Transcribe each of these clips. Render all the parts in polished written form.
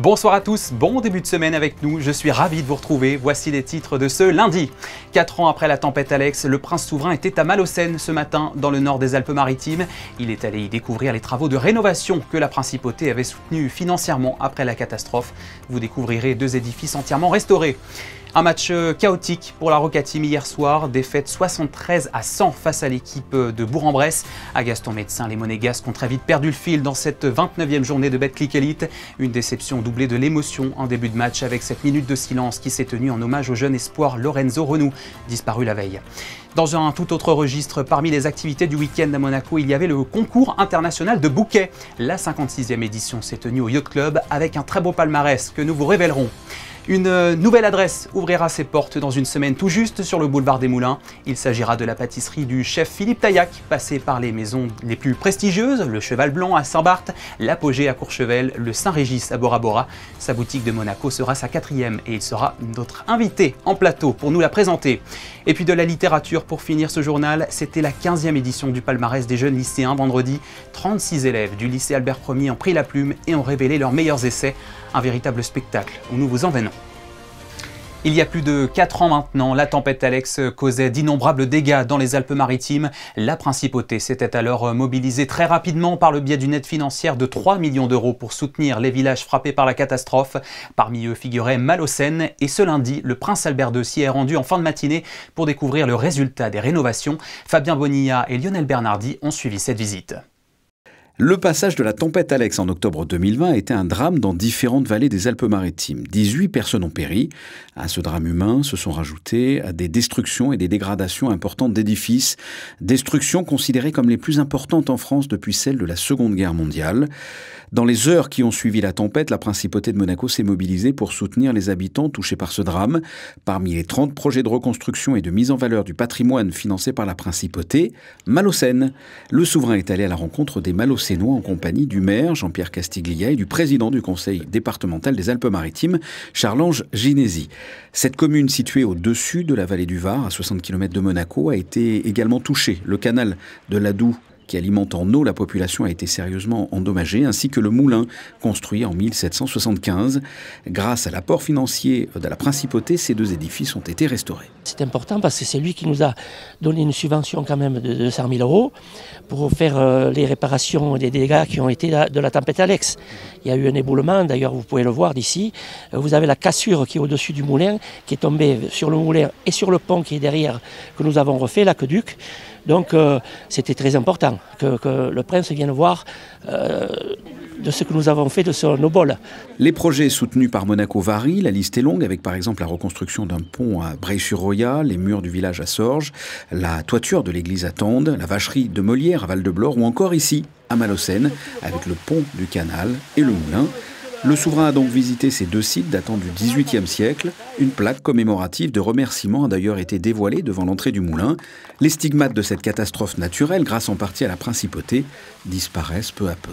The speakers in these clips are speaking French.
Bonsoir à tous, bon début de semaine avec nous, je suis ravi de vous retrouver. Voici les titres de ce lundi. 4 ans après la tempête Alex, le prince souverain était à Malaucène ce matin dans le nord des Alpes-Maritimes. Il est allé y découvrir les travaux de rénovation que la principauté avait soutenus financièrement après la catastrophe. Vous découvrirez 2 édifices entièrement restaurés. Un match chaotique pour la Roca Team hier soir, défaite 73-100 face à l'équipe de Bourg-en-Bresse. À Gaston-Médecin, les Monégasques ont très vite perdu le fil dans cette 29e journée de Betclic Elite. Une déception doublée de l'émotion en début de match avec cette minute de silence qui s'est tenue en hommage au jeune espoir Lorenzo Renou, disparu la veille. Dans un tout autre registre, parmi les activités du week-end à Monaco, il y avait le concours international de bouquets. La 56e édition s'est tenue au Yacht Club avec un très beau palmarès que nous vous révélerons. Une nouvelle adresse ouvrira ses portes dans une semaine tout juste sur le boulevard des Moulins. Il s'agira de la pâtisserie du chef Philippe Taillac, passé par les maisons les plus prestigieuses, le Cheval Blanc à Saint-Barth, l'Apogée à Courchevel, le Saint-Régis à Bora Bora. Sa boutique de Monaco sera sa 4e et il sera notre invité en plateau pour nous la présenter. Et puis de la littérature pour finir ce journal, c'était la 15e édition du palmarès des jeunes lycéens vendredi. 36 élèves du lycée Albert Ier ont pris la plume et ont révélé leurs meilleurs essais. Un véritable spectacle où nous vous emmenons. Il y a plus de 4 ans maintenant, la tempête Alex causait d'innombrables dégâts dans les Alpes-Maritimes. La principauté s'était alors mobilisée très rapidement par le biais d'une aide financière de 3 millions d'euros pour soutenir les villages frappés par la catastrophe. Parmi eux figurait Malaucène et ce lundi, le prince Albert II s'y est rendu en fin de matinée pour découvrir le résultat des rénovations. Fabien Bonilla et Lionel Bernardi ont suivi cette visite. Le passage de la tempête Alex en octobre 2020 a été un drame dans différentes vallées des Alpes-Maritimes. 18 personnes ont péri. À ce drame humain se sont rajoutées des destructions et des dégradations importantes d'édifices. Destructions considérées comme les plus importantes en France depuis celle de la Seconde Guerre mondiale. Dans les heures qui ont suivi la tempête, la principauté de Monaco s'est mobilisée pour soutenir les habitants touchés par ce drame. Parmi les 30 projets de reconstruction et de mise en valeur du patrimoine financés par la principauté, Malaucène. Le souverain est allé à la rencontre des Malaucénois en compagnie du maire Jean-Pierre Castiglia et du président du conseil départemental des Alpes-Maritimes, Charles-Ange Ginesi. Cette commune située au-dessus de la vallée du Var, à 60 km de Monaco, a été également touchée. Le canal de l'Adoux, qui alimente en eau la population, a été sérieusement endommagé, ainsi que le moulin construit en 1775. Grâce à l'apport financier de la principauté, ces 2 édifices ont été restaurés. C'est important parce que c'est lui qui nous a donné une subvention quand même de 200 000 euros pour faire les réparations des dégâts qui ont été de la tempête Alex. Il y a eu un éboulement, d'ailleurs vous pouvez le voir d'ici. Vous avez la cassure qui est au-dessus du moulin, qui est tombée sur le moulin et sur le pont qui est derrière, que nous avons refait, l'aqueduc. Donc c'était très important que le prince vienne voir de ce que nous avons fait de ce Nobol. Les projets soutenus par Monaco varient, la liste est longue, avec par exemple la reconstruction d'un pont à Breil-sur-Roya, les murs du village à Sorges, la toiture de l'église à Tende, la vacherie de Molière à Val-de-Blore ou encore ici, à Malaucène, avec le pont du canal et le moulin. Le souverain a donc visité ces 2 sites datant du XVIIIe siècle. Une plaque commémorative de remerciements a d'ailleurs été dévoilée devant l'entrée du moulin. Les stigmates de cette catastrophe naturelle, grâce en partie à la principauté, disparaissent peu à peu.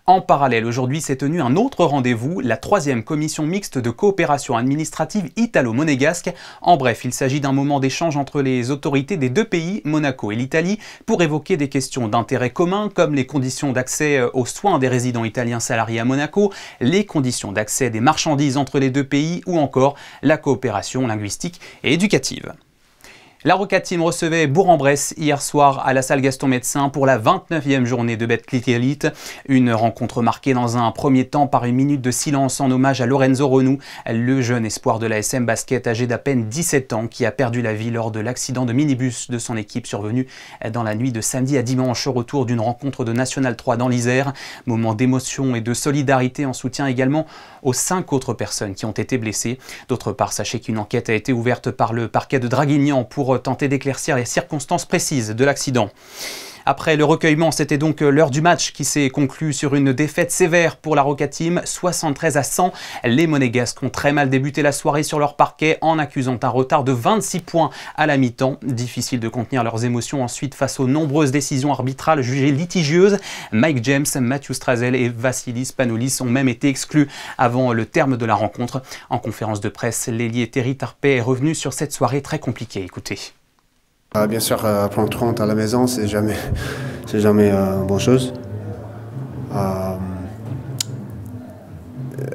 En parallèle, aujourd'hui s'est tenu un autre rendez-vous, la 3e commission mixte de coopération administrative italo-monégasque. En bref, il s'agit d'un moment d'échange entre les autorités des 2 pays, Monaco et l'Italie, pour évoquer des questions d'intérêt commun comme les conditions d'accès aux soins des résidents italiens salariés à Monaco, les conditions d'accès des marchandises entre les 2 pays ou encore la coopération linguistique et éducative. La Roca Team recevait Bourg-en-Bresse hier soir à la salle Gaston-Médecin pour la 29e journée de Betclic Elite. Une rencontre marquée dans un premier temps par une minute de silence en hommage à Lorenzo Renou, le jeune espoir de la SM Basket âgé d'à peine 17 ans qui a perdu la vie lors de l'accident de minibus de son équipe survenu dans la nuit de samedi à dimanche au retour d'une rencontre de National 3 dans l'Isère. Moment d'émotion et de solidarité en soutien également aux 5 autres personnes qui ont été blessées. D'autre part, sachez qu'une enquête a été ouverte par le parquet de Draguignan pour tenter d'éclaircir les circonstances précises de l'accident. Après le recueillement, c'était donc l'heure du match qui s'est conclu sur une défaite sévère pour la Roca Team, 73-100. Les Monégasques ont très mal débuté la soirée sur leur parquet en accusant un retard de 26 points à la mi-temps. Difficile de contenir leurs émotions ensuite face aux nombreuses décisions arbitrales jugées litigieuses. Mike James, Matthew Strazel et Vassilis Panoulis ont même été exclus avant le terme de la rencontre. En conférence de presse, l'ailier Terry Tarpey est revenu sur cette soirée très compliquée. Écoutez. Bien sûr, prendre 30 à la maison, c'est jamais une bonne chose.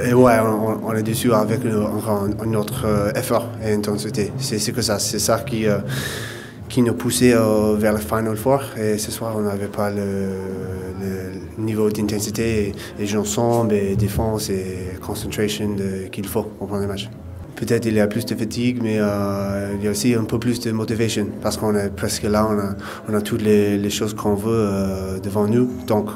Et ouais, on est dessus avec notre effort et intensité. C'est que ça, c'est ça qui nous poussait vers le Final Four. Et ce soir, on n'avait pas le niveau d'intensité et jeu ensemble et défense et concentration qu'il faut pour prendre le match. Peut-être il y a plus de fatigue, mais il y a aussi un peu plus de motivation parce qu'on est presque là, on a toutes les choses qu'on veut devant nous. Donc,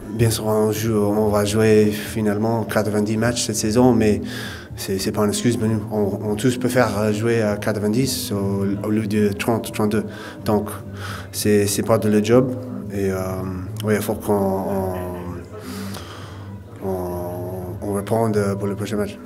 bien sûr, on va jouer finalement 90 matchs cette saison, mais c'est pas une excuse. Mais nous, on tous peut faire jouer à 90 au lieu de 30, 32. Donc, c'est pas de le job. Et oui, il faut qu'on réponde pour le prochain match.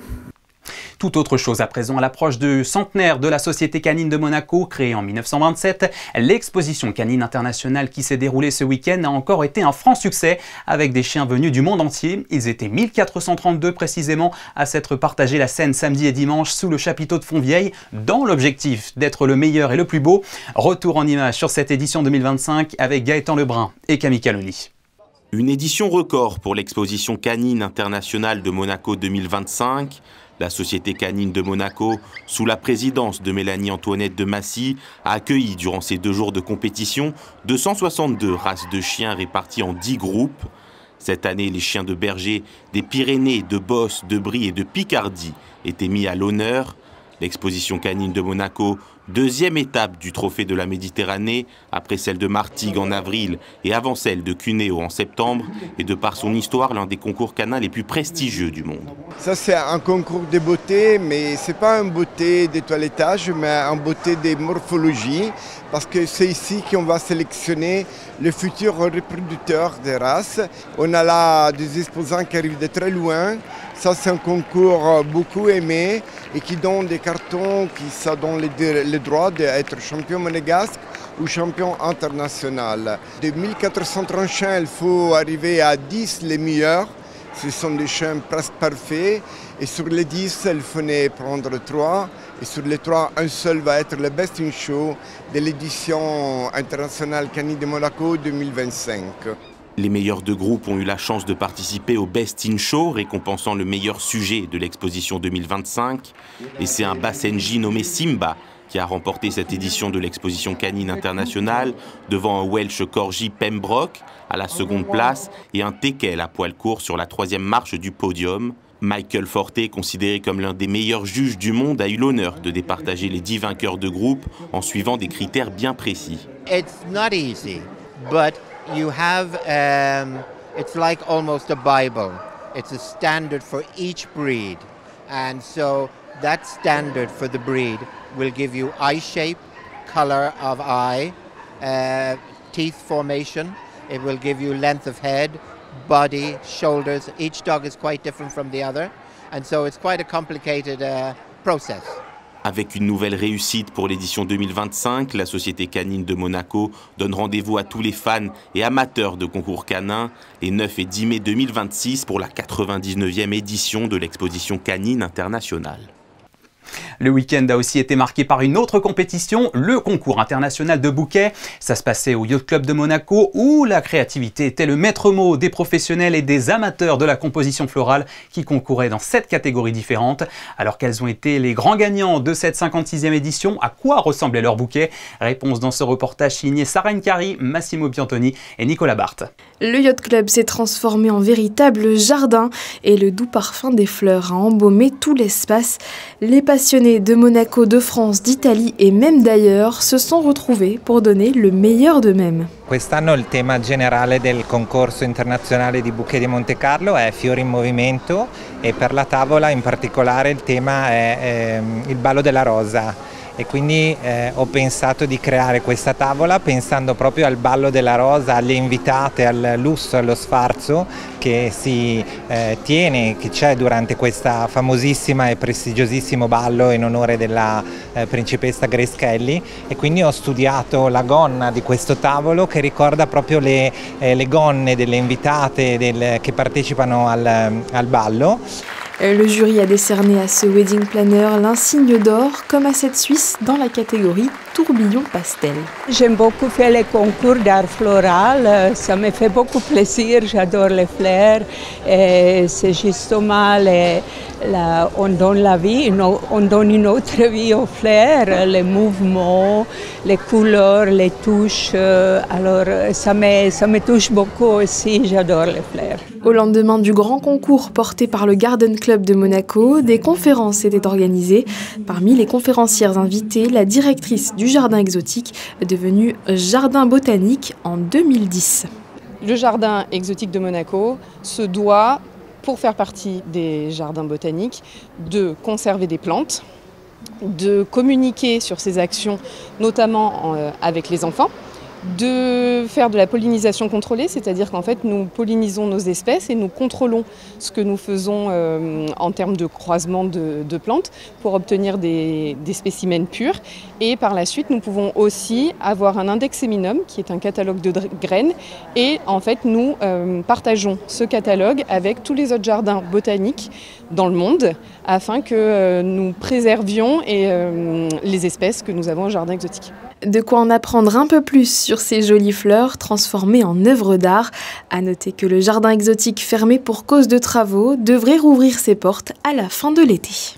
Tout autre chose à présent, à l'approche du centenaire de la Société canine de Monaco, créée en 1927, l'exposition canine internationale qui s'est déroulée ce week-end a encore été un franc succès avec des chiens venus du monde entier. Ils étaient 1432 précisément à s'être partagé la scène samedi et dimanche sous le chapiteau de Fontvieille dans l'objectif d'être le meilleur et le plus beau. Retour en images sur cette édition 2025 avec Gaëtan Lebrun et Camille Caloni. Une édition record pour l'exposition canine internationale de Monaco 2025. La Société canine de Monaco, sous la présidence de Mélanie-Antoinette de Massy, a accueilli durant ces 2 jours de compétition 262 races de chiens réparties en 10 groupes. Cette année, les chiens de berger des Pyrénées, de Beauce, de Brie et de Picardie étaient mis à l'honneur. L'exposition canine de Monaco, 2e étape du Trophée de la Méditerranée, après celle de Martigues en avril et avant celle de Cuneo en septembre, est de par son histoire l'un des concours canins les plus prestigieux du monde. Ça c'est un concours de beauté, mais ce n'est pas une beauté de toilettage, mais une beauté de morphologie, parce que c'est ici qu'on va sélectionner le futur reproducteur des races. On a là des exposants qui arrivent de très loin. Ça, c'est un concours beaucoup aimé et qui donne des cartons qui ça donne le droit d'être champion monégasque ou champion international. De 1430 chiens, il faut arriver à 10 les meilleurs. Ce sont des chiens presque parfaits. Et sur les 10, il fallait prendre 3. Et sur les 3, un seul va être le Best in Show de l'édition internationale canine de Monaco 2025. Les meilleurs de groupe ont eu la chance de participer au Best in Show, récompensant le meilleur sujet de l'exposition 2025. Et c'est un Basenji nommé Simba qui a remporté cette édition de l'exposition canine internationale devant un Welsh Corgi Pembroke à la 2e place et un Teckel à poil court sur la 3e marche du podium. Michael Forte, considéré comme l'un des meilleurs juges du monde, a eu l'honneur de départager les 10 vainqueurs de groupe en suivant des critères bien précis. It's not easy, but you have, it's like almost a Bible. It's a standard for each breed. And so that standard for the breed will give you eye shape, color of eye, teeth formation. It will give you length of head, body, shoulders. Each dog is quite different from the other. And so it's quite a complicated process. Avec une nouvelle réussite pour l'édition 2025, la Société canine de Monaco donne rendez-vous à tous les fans et amateurs de concours canins les 9 et 10 mai 2026 pour la 99e édition de l'exposition canine internationale. Le week-end a aussi été marqué par une autre compétition, le concours international de bouquets. Ça se passait au Yacht Club de Monaco où la créativité était le maître mot des professionnels et des amateurs de la composition florale qui concouraient dans 7 catégories différentes. Alors quels ont été les grands gagnants de cette 56e édition? À quoi ressemblaient leurs bouquets? Réponse dans ce reportage signé Sarah Nkari, Massimo Biantoni et Nicolas Barthes. Le Yacht Club s'est transformé en véritable jardin et le doux parfum des fleurs a embaumé tout l'espace. Les passionnés de Monaco, de France, d'Italie et même d'ailleurs se sont retrouvés pour donner le meilleur d'eux-mêmes. Quest'anno il tema generale del concorso internazionale di bouquet di Monte Carlo è fiori in movimento e per la tavola in particolare il tema è il ballo della rosa. E quindi ho pensato di creare questa tavola pensando proprio al ballo della rosa, alle invitate, al lusso, allo sfarzo che si tiene, che c'è durante questa famosissima e prestigiosissimo ballo in onore della principessa Grace Kelly, e quindi ho studiato la gonna di questo tavolo che ricorda proprio le gonne delle invitate che partecipano al ballo. Le jury a décerné à ce wedding planner l'insigne d'or, comme à cette Suisse, dans la catégorie tourbillon pastel. J'aime beaucoup faire les concours d'art floral, ça me fait beaucoup plaisir, j'adore les fleurs. C'est justement, on donne la vie, on donne une autre vie aux fleurs, les mouvements, les couleurs, les touches. Alors ça me touche beaucoup aussi, j'adore les fleurs. Au lendemain du grand concours porté par le Garden Club de Monaco, des conférences étaient organisées. Parmi les conférencières invitées, la directrice du Jardin exotique, devenu Jardin botanique en 2010. Le Jardin exotique de Monaco se doit, pour faire partie des jardins botaniques, de conserver des plantes, de communiquer sur ses actions, notamment avec les enfants, de faire de la pollinisation contrôlée, c'est-à-dire qu'en fait nous pollinisons nos espèces et nous contrôlons ce que nous faisons en termes de croisement de plantes pour obtenir des spécimens purs. Et par la suite, nous pouvons aussi avoir un index séminum qui est un catalogue de graines et en fait nous partageons ce catalogue avec tous les autres jardins botaniques dans le monde afin que nous préservions les espèces que nous avons au jardin exotique. De quoi en apprendre un peu plus sur ces jolies fleurs transformées en œuvres d'art. À noter que le jardin exotique fermé pour cause de travaux devrait rouvrir ses portes à la fin de l'été.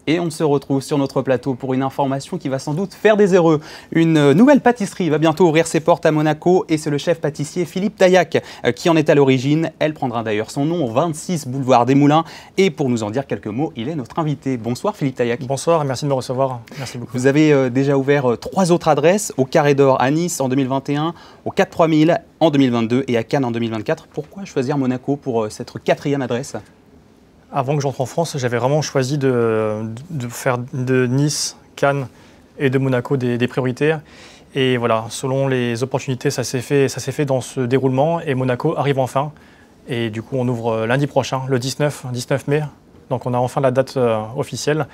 Et on se retrouve sur notre plateau pour une information qui va sans doute faire des heureux. Une nouvelle pâtisserie va bientôt ouvrir ses portes à Monaco et c'est le chef pâtissier Philippe Taillac qui en est à l'origine. Elle prendra d'ailleurs son nom au 26 boulevard des Moulins. Et pour nous en dire quelques mots, il est notre invité. Bonsoir Philippe Taillac. Bonsoir, merci de me recevoir. Merci beaucoup. Vous avez déjà ouvert 3 autres adresses, au Carré d'Or à Nice en 2021, au 43000 en 2022 et à Cannes en 2024. Pourquoi choisir Monaco pour cette 4e adresse ? Avant que j'entre en France, j'avais vraiment choisi de faire de Nice, Cannes et de Monaco des priorités. Et voilà, selon les opportunités, ça s'est fait dans ce déroulement et Monaco arrive enfin. Et du coup, on ouvre lundi prochain, le 19 mai. Donc on a enfin la date officielle.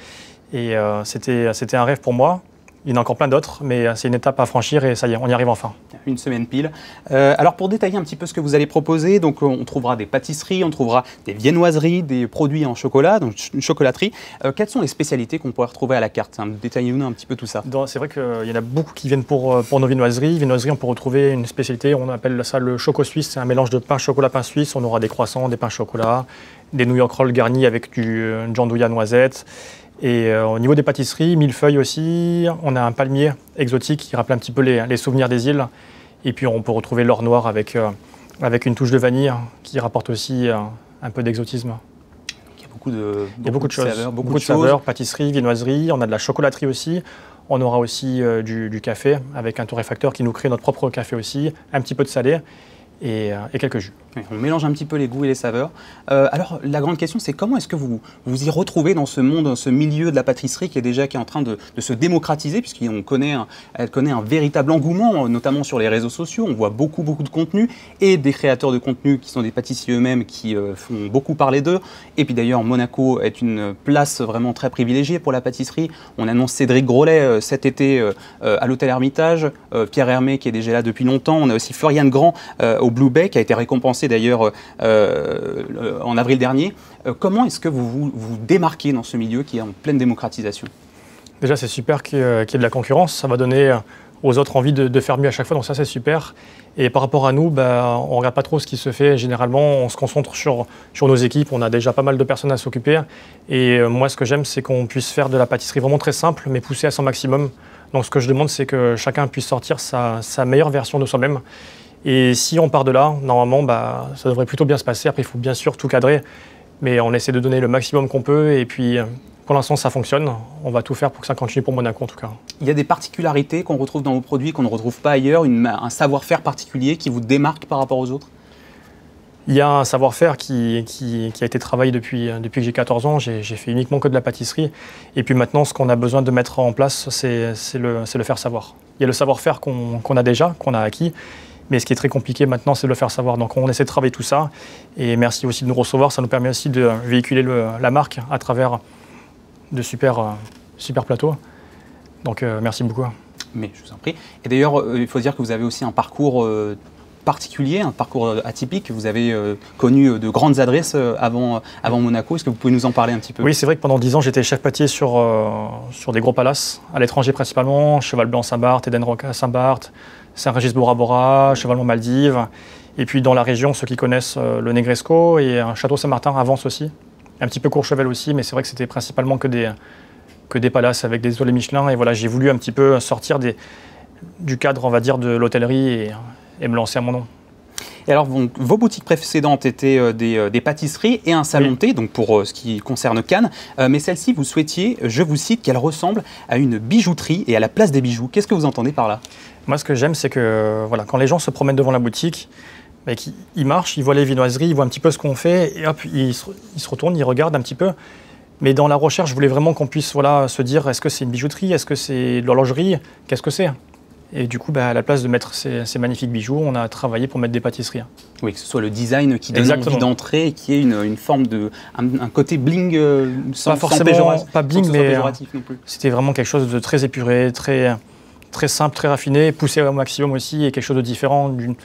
Et c'était un rêve pour moi. Il y en a encore plein d'autres, mais c'est une étape à franchir et ça y est, on y arrive enfin. Une semaine pile. Alors pour détailler un petit peu ce que vous allez proposer, donc on trouvera des pâtisseries, on trouvera des viennoiseries, des produits en chocolat, donc une chocolaterie. Quelles sont les spécialités qu'on pourrait retrouver à la carte? Détaillez-nous un petit peu tout ça. C'est vrai qu'il y en a beaucoup qui viennent pour nos viennoiseries. Viennoiseries, on peut retrouver une spécialité, on appelle ça le choco suisse. C'est un mélange de pain chocolat, pain suisse. On aura des croissants, des pains chocolat, des New York rolls garnis avec du gianduja noisette. Et au niveau des pâtisseries, millefeuilles aussi, on a un palmier exotique qui rappelle un petit peu les souvenirs des îles. Et puis on peut retrouver l'or noir avec une touche de vanille qui rapporte aussi un peu d'exotisme. Il y a beaucoup de choses, saveurs, beaucoup de saveurs, pâtisseries, viennoiseries, on a de la chocolaterie aussi. On aura aussi du café avec un torréfacteur qui nous crée notre propre café aussi, un petit peu de salé. Et quelques jus. On mélange un petit peu les goûts et les saveurs. Alors la grande question, c'est comment est-ce que vous y retrouvez dans ce monde, dans ce milieu de la pâtisserie qui est en train de se démocratiser, puisqu'elle connaît un véritable engouement, notamment sur les réseaux sociaux. On voit beaucoup de contenu et des créateurs de contenu qui sont des pâtissiers eux-mêmes qui font beaucoup parler d'eux. Et puis d'ailleurs, Monaco est une place vraiment très privilégiée pour la pâtisserie. On annonce Cédric Grolet cet été à l'hôtel Hermitage, Pierre Hermé qui est déjà là depuis longtemps. On a aussi Floriane Grand au Blue Bay, qui a été récompensé d'ailleurs en avril dernier. Comment est-ce que vous démarquez dans ce milieu qui est en pleine démocratisation? Déjà, c'est super qu'il y ait de la concurrence. Ça va donner aux autres envie de faire mieux à chaque fois, donc ça, c'est super. Et par rapport à nous, on ne regarde pas trop ce qui se fait. Généralement, on se concentre sur nos équipes. On a déjà pas mal de personnes à s'occuper. Et moi, ce que j'aime, c'est qu'on puisse faire de la pâtisserie vraiment très simple, mais poussée à son maximum. Donc, ce que je demande, c'est que chacun puisse sortir sa meilleure version de soi-même. Et si on part de là, normalement, ça devrait plutôt bien se passer. Après, il faut bien sûr tout cadrer, mais on essaie de donner le maximum qu'on peut. Et puis, pour l'instant, ça fonctionne. On va tout faire pour que ça continue pour Monaco, en tout cas. Il y a des particularités qu'on retrouve dans vos produits, qu'on ne retrouve pas ailleurs, un savoir-faire particulier qui vous démarque par rapport aux autres? Il y a un savoir-faire qui a été travaillé depuis que j'ai 14 ans. J'ai fait uniquement que de la pâtisserie. Et puis maintenant, ce qu'on a besoin de mettre en place, c'est le faire savoir. Il y a le savoir-faire qu'on a déjà, qu'on a acquis. Mais ce qui est très compliqué maintenant, c'est de le faire savoir. Donc on essaie de travailler tout ça. Et merci aussi de nous recevoir. Ça nous permet aussi de véhiculer la marque à travers de super plateaux. Donc merci beaucoup. Mais je vous en prie. Et d'ailleurs, il faut dire que vous avez aussi un parcours particulier, un parcours atypique. Vous avez connu de grandes adresses avant Monaco. Est-ce que vous pouvez nous en parler un petit peu? Oui, c'est vrai que pendant 10 ans, j'étais chef pâtissier sur des gros palaces, à l'étranger principalement, Cheval Blanc Saint-Barth, Eden Roca Saint-Barth, Saint-Régis Bora Bora, Cheval Blanc Maldives. Et puis dans la région, ceux qui connaissent le Negresco et un Château Saint-Martin à Vence aussi. Un petit peu Courchevel aussi, mais c'est vrai que c'était principalement que des palaces avec des étoiles Michelin. Et voilà, j'ai voulu un petit peu sortir du cadre, on va dire, de l'hôtellerie et me lancer à mon nom. Et alors, vos boutiques précédentes étaient des pâtisseries et un salon de thé, donc pour ce qui concerne Cannes. Mais celle-ci, vous souhaitiez, je vous cite, qu'elle ressemble à une bijouterie et à la place des bijoux. Qu'est-ce que vous entendez par là? Moi, ce que j'aime, c'est que voilà, quand les gens se promènent devant la boutique, ils marchent, ils voient les viennoiseries, ils voient un petit peu ce qu'on fait, et hop, ils se retournent, ils regardent un petit peu. Mais dans la recherche, je voulais vraiment qu'on puisse se dire, est-ce que c'est une bijouterie, est-ce que c'est de l'horlogerie, qu'est-ce que c'est? Et du coup, à la place de mettre ces magnifiques bijoux, on a travaillé pour mettre des pâtisseries. Oui, que ce soit le design qui donne envie d'entrer et qui ait une forme un côté bling pas forcément pas bling, mais c'était vraiment quelque chose de très épuré, très simple, très raffiné, poussé au maximum aussi, et quelque chose de différent d'une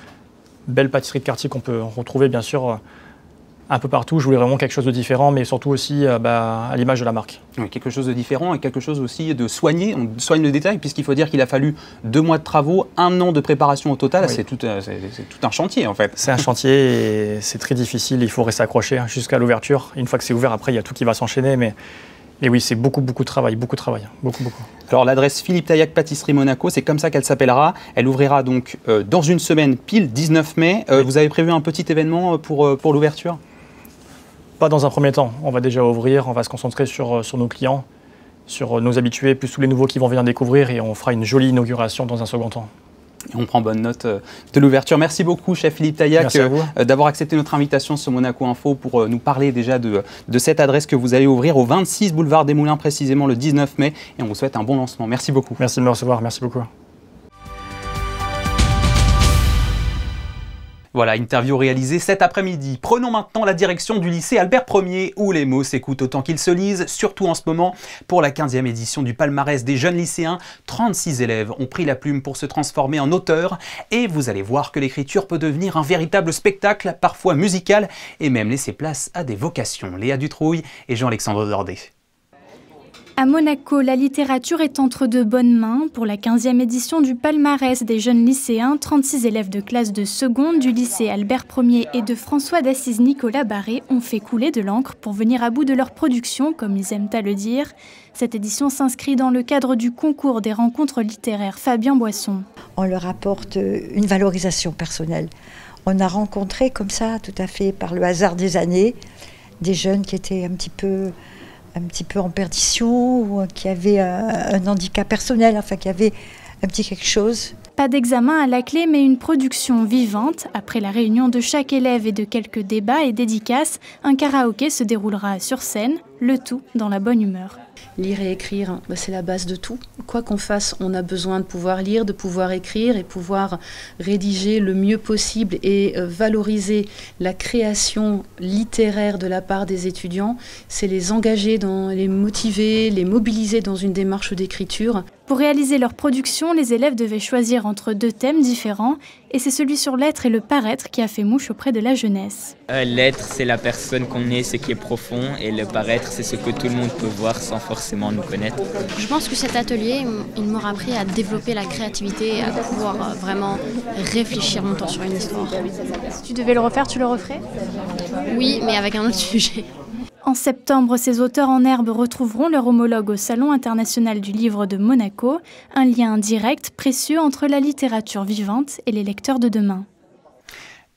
belle pâtisserie de quartier qu'on peut retrouver bien sûr un peu partout. Je voulais vraiment quelque chose de différent, mais surtout aussi à l'image de la marque. Oui, quelque chose de différent et quelque chose aussi de soigné. On soigne le détail, puisqu'il faut dire qu'il a fallu 2 mois de travaux, 1 an de préparation au total. Oui. C'est tout un chantier en fait. C'est un chantier et c'est très difficile. Il faut rester accroché jusqu'à l'ouverture. Une fois que c'est ouvert, après il y a tout qui va s'enchaîner. Mais oui, c'est beaucoup de travail, beaucoup. Alors l'adresse Philippe Taillac Pâtisserie Monaco, c'est comme ça qu'elle s'appellera. Elle ouvrira donc dans une semaine, pile 19 mai. Oui. Vous avez prévu un petit événement pour l'ouverture? Pas dans un premier temps. On va déjà ouvrir, on va se concentrer sur nos clients, sur nos habitués, plus tous les nouveaux qui vont venir découvrir, et on fera une jolie inauguration dans un second temps. Et on prend bonne note de l'ouverture. Merci beaucoup, chef Philippe Taillac, d'avoir accepté notre invitation sur Monaco Info pour nous parler déjà de cette adresse que vous allez ouvrir au 26 boulevard des Moulins, précisément le 19 mai. Et on vous souhaite un bon lancement. Merci beaucoup. Merci de me recevoir. Merci beaucoup. Voilà, interview réalisée cet après-midi. Prenons maintenant la direction du lycée Albert Ier, où les mots s'écoutent autant qu'ils se lisent, surtout en ce moment. Pour la 15e édition du palmarès des jeunes lycéens, 36 élèves ont pris la plume pour se transformer en auteurs. Et vous allez voir que l'écriture peut devenir un véritable spectacle, parfois musical, et même laisser place à des vocations. Léa Dutrouille et Jean-Alexandre Dordet. À Monaco, la littérature est entre de bonnes mains. Pour la 15e édition du palmarès des jeunes lycéens, 36 élèves de classe de seconde du lycée Albert Ier et de François d'Assise Nicolas Barré ont fait couler de l'encre pour venir à bout de leur production, comme ils aiment à le dire. Cette édition s'inscrit dans le cadre du concours des rencontres littéraires Fabien Boisson. On leur apporte une valorisation personnelle. On a rencontré comme ça, tout à fait par le hasard des années, des jeunes qui étaient un petit peu en perdition, ou qui avaient un handicap personnel, enfin qui avaient un petit quelque chose. Pas d'examen à la clé, mais une production vivante. Après la réunion de chaque élève et de quelques débats et dédicaces, un karaoké se déroulera sur scène, le tout dans la bonne humeur. Lire et écrire, c'est la base de tout. Quoi qu'on fasse, on a besoin de pouvoir lire, de pouvoir écrire et pouvoir rédiger le mieux possible et valoriser la création littéraire de la part des étudiants. C'est les engager, les motiver, les mobiliser dans une démarche d'écriture. Pour réaliser leur production, les élèves devaient choisir entre 2 thèmes différents, et c'est celui sur l'être et le paraître qui a fait mouche auprès de la jeunesse. L'être, c'est la personne qu'on est, ce qui est profond, et le paraître, c'est ce que tout le monde peut voir sans forcément nous connaître. Je pense que cet atelier, il m'aura appris à développer la créativité et à pouvoir vraiment réfléchir longtemps sur une histoire. Si tu devais le refaire, tu le referais? Oui, mais avec un autre sujet. En septembre, ces auteurs en herbe retrouveront leur homologue au Salon international du livre de Monaco, un lien direct, précieux entre la littérature vivante et les lecteurs de demain.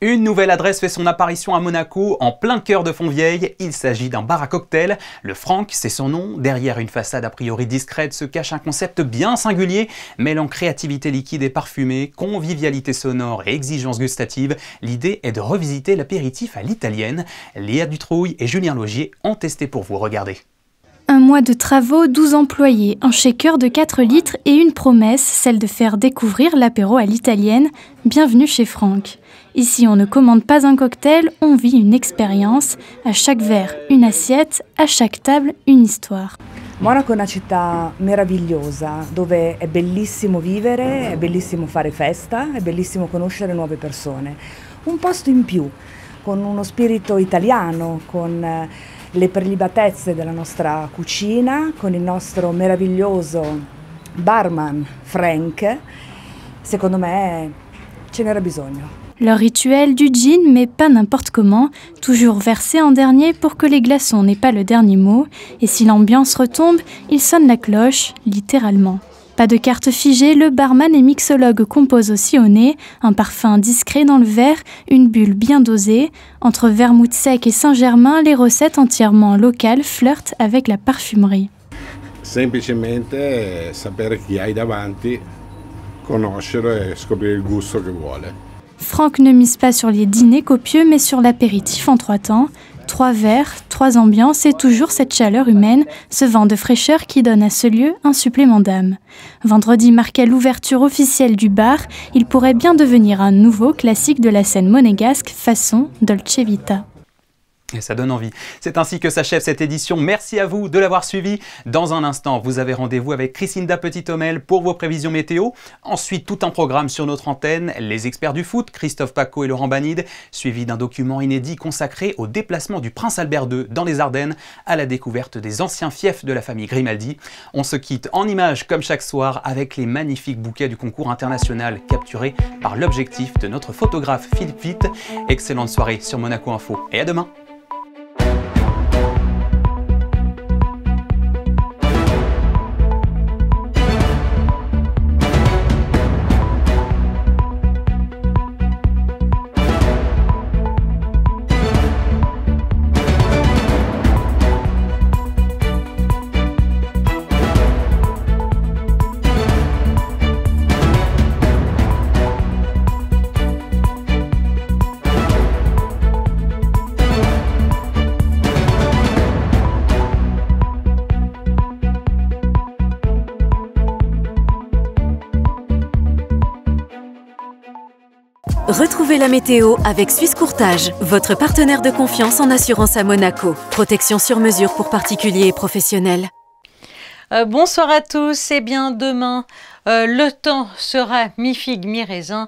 Une nouvelle adresse fait son apparition à Monaco, en plein cœur de Fontvieille. Il s'agit d'un bar à cocktail. Le Franck, c'est son nom. Derrière une façade a priori discrète se cache un concept bien singulier, mêlant créativité liquide et parfumée, convivialité sonore et exigence gustative. L'idée est de revisiter l'apéritif à l'italienne. Léa Dutrouille et Julien Logier ont testé pour vous. Regardez. 1 mois de travaux, 12 employés, un shaker de 4 litres et une promesse, celle de faire découvrir l'apéro à l'italienne. Bienvenue chez Franck. Ici, on ne commande pas un cocktail, on vit une expérience. À chaque verre, une assiette, à chaque table, une histoire. Monaco è una città meravigliosa dove è bellissimo vivere, è bellissimo fare festa, è bellissimo conoscere nuove persone. Un posto in più, con uno spirito italiano, con le prelibatezze della nostra cucina, con il nostro meraviglioso barman Frank. Secondo me ce n'era bisogno. Leur rituel du gin, mais pas n'importe comment, toujours versé en dernier pour que les glaçons n'aient pas le dernier mot, et si l'ambiance retombe, il sonne la cloche, littéralement. Pas de carte figée, le barman et mixologue composent aussi au nez, un parfum discret dans le verre, une bulle bien dosée. Entre vermouth sec et Saint-Germain, les recettes entièrement locales flirtent avec la parfumerie. Semplicemente sapere chi hai davanti, conoscerlo e scoprire il gusto che vuole. Franck ne mise pas sur les dîners copieux, mais sur l'apéritif en 3 temps. 3 verres, 3 ambiances et toujours cette chaleur humaine, ce vent de fraîcheur qui donne à ce lieu un supplément d'âme. Vendredi marquait l'ouverture officielle du bar. Il pourrait bien devenir un nouveau classique de la scène monégasque façon Dolce Vita. Et ça donne envie. C'est ainsi que s'achève cette édition. Merci à vous de l'avoir suivi. Dans un instant, vous avez rendez-vous avec Chrisinda Petit-Homel pour vos prévisions météo. Ensuite, tout un programme sur notre antenne. Les experts du foot, Christophe Paco et Laurent Banide, suivi d'un document inédit consacré au déplacement du prince Albert II dans les Ardennes à la découverte des anciens fiefs de la famille Grimaldi. On se quitte en images comme chaque soir avec les magnifiques bouquets du concours international capturés par l'objectif de notre photographe Philippe Witt. Excellente soirée sur Monaco Info et à demain. Retrouvez la météo avec Suisse Courtage, votre partenaire de confiance en assurance à Monaco. Protection sur mesure pour particuliers et professionnels. Bonsoir à tous. Eh bien, demain, le temps sera mi-figue, mi-raisin.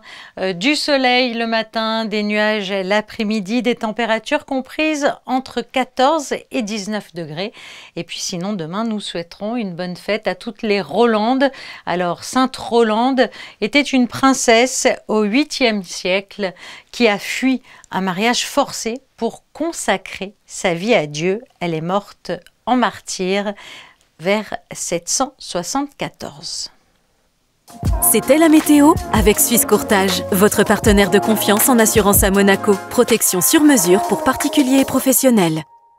Du soleil le matin, des nuages l'après-midi, des températures comprises entre 14 et 19 degrés. Et puis sinon, demain, nous souhaiterons une bonne fête à toutes les Rolandes. Alors, Sainte Rolande était une princesse au 8e siècle qui a fui un mariage forcé pour consacrer sa vie à Dieu. Elle est morte en martyre vers 774. C'était la météo avec Suisse Courtage, votre partenaire de confiance en assurance à Monaco. Protection sur mesure pour particuliers et professionnels.